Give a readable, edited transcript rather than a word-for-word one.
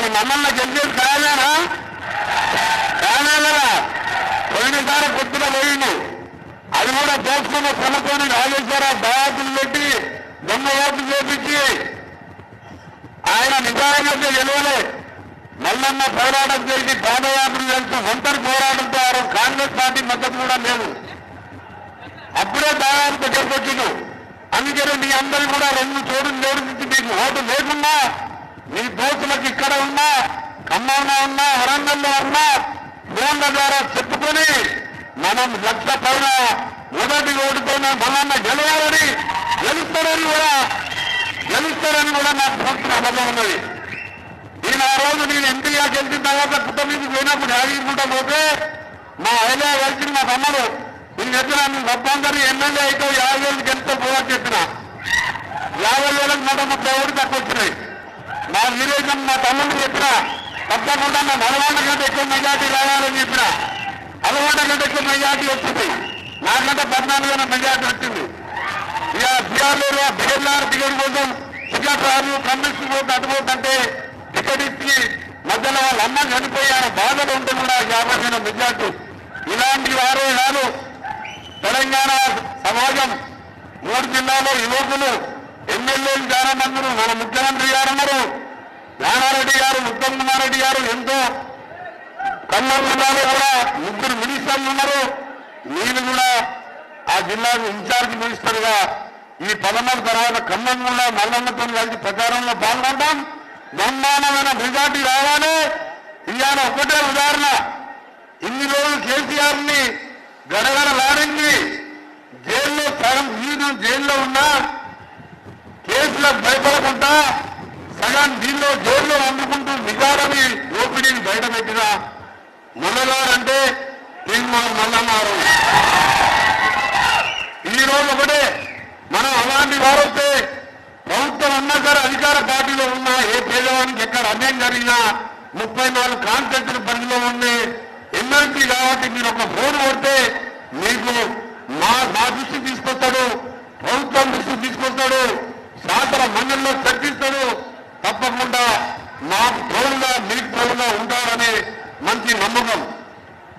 మరి మమ్మల్ని గెలిచేది కాదేనా కాదా? పోయినసారి కొద్దిగా పోయింది. అది కూడా దోచుకున్న శ్రమతోని రాజేశ్వరరావు దయాతులు పెట్టి దొంగ ఓట్లు చేపించి ఆయన నిజాయితీ గెలవలే. మల్లన్న పోరాటం చేసి పాదయాత్ర చేస్తూ ఒంటరి పోరాటంతో కాంగ్రెస్ పార్టీ మద్దతు కూడా లేదు. అప్పుడే దాదాపు గెలిపొచ్చిండు. అందుకని మీ అందరూ కూడా రెండు చోటులు జోడించి మీకు ఓటు లేకున్నా మీ దోస్తులకు ఇక్కడ ఉన్నా, ఖమ్మంలో ఉన్నా, వరంగల్లో ఉన్నా ఫోన్ల ద్వారా చెప్పుకొని మనం లక్ష పైన మొదటి ఓటుతోనే మల్లన్న గెలవాలని గెలుస్తారని కూడా నాకు పూర్తి నమ్మకం ఉన్నది. నేను ఆ రోజు నేను ఎంపీగా గెలిచిన తర్వాత పుట్ట మీదకి పోయినప్పుడు యాదగిరిగుట్ట పోతే మా ఐలా కలిసి మా తమ్ముడు నేను చెప్పిన నువ్వు తప్పందరూ ఎమ్మెల్యే అయితే 50,000 గెలిస్తే పోవని చెప్పిన. 50,000కు 130 ఓట్లు తక్కువ వచ్చినాయి. మా విలేజం మా తమ్ముడికి చెప్పిన తప్పకుండా నా 40 కంటే ఎక్కువ మెజార్టీ రావాలని చెప్పిన. 60 కంటే ఎక్కువ మెజార్టీ వచ్చింది. నాకంటే 14 మెజార్టీ వచ్చింది. ఇక బీఆర్లో బిఎల్ఆర్ టికెట్ కోసం టికెట్ రాదు, కమ్యూనిస్ట్ ఓటు అటుపోతుంటే టికెట్ ఇచ్చి మధ్యలో వాళ్ళ అమ్మ చనిపోయారు బాధలు ఉంటే కూడా 50 మెజార్టీ. ఇలాంటి వారే కాదు తెలంగాణ సమాజం 3 జిల్లాలో యువకులు ఎమ్మెల్యేలు చాలా మంది, మన ముఖ్యమంత్రి గారు ఉన్నారు, జానారెడ్డి గారు, ఉత్తమ్ కుమార్ రెడ్డి గారు, ఎంతో ఖమ్మం జిల్లాలో కూడా 3 మినిస్టర్లు ఉన్నారు. నేను కూడా ఆ జిల్లాకు ఇన్ఛార్జ్ మినిస్టర్గా ఈ 13 తర్వాత ఖమ్మం కూడా మల్లన్నతో కలిసి ప్రచారంలో పాల్గొంటాం. బ్రహ్మాండమైన మెజార్టీ రావాలి. ఇవాళ ఒకటే ఉదాహరణ, ఇన్ని రోజులు కేసీఆర్ ని గడగడలాడింది జైల్లో సగం వీధు జైల్లో ఉన్నా కేసులకు భయపడకుండా సగం దీనిలో జైల్లో అందుకుంటూ నిజాలని ఓపిడీని బయట పెట్టిన మొదలారంటే మల్లన్నారు. ఈ రోజు ఒకటే మనం అలాంటి వారైతే ప్రభుత్వం ఉన్నా సరే అధికార పార్టీలో ఉన్నా ఏ పేదవానికి ఎక్కడ అన్యాయం జరిగినా 34 కాన్స్టిట్యూన్సీ పరిధిలో ఉంది ఎమ్మెల్సీ కాబట్టి మీరు ఒక ఫోన్ కొడితే మీకు మా దృష్టి తీసుకొస్తాడు, ప్రభుత్వం దృష్టి తీసుకొస్తాడు, శాసన మండలిలో చర్చిస్తాడు. తప్పకుండా మా తోడుగా మీకు తోడుగా ఉంటారనే మంచి నమ్మకం